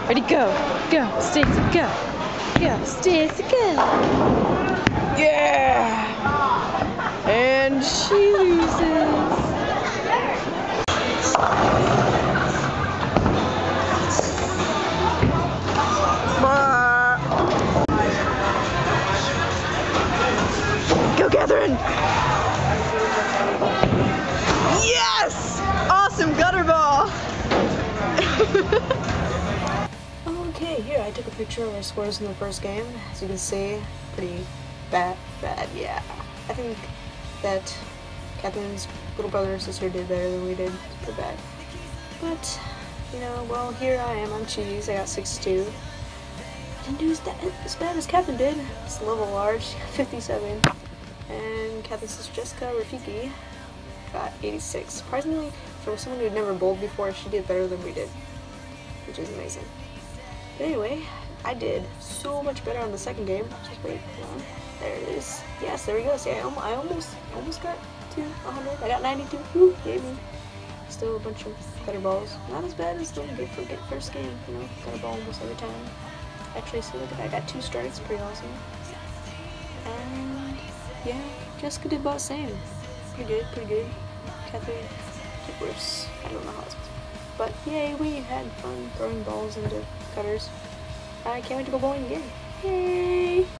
Ready, go. Go, Stacy, go. Go, Stacy, go. Yeah! And she loses. Go, Catherine! Yes! Awesome gutter ball! Okay, here I took a picture of our scores in the first game. As you can see, pretty bad, yeah. I think that Catherine's little brother and sister did better than we did. It's pretty bad. But, you know, well, here I am on cheese. I got 62. Didn't do as bad as Catherine did. It's level large, she got 57. And Catherine's sister Jessica Rafiki got 86. Surprisingly, for someone who had never bowled before, she did better than we did, which is amazing. But anyway, I did so much better on the second game. Just wait, there it is. Yes, there we go. See, I almost got to 100. I got 92. Woo, baby. Still a bunch of gutter balls. Not as bad as the first game. You know, gutter ball almost every time. Actually, see, look at that. I got 2 strikes. Pretty awesome. And yeah, Jessica did about the same. Pretty good, pretty good. Catherine did worse. I don't know how it's. But yay, we had fun throwing balls into gutters. I can't wait to go bowling again. Yay!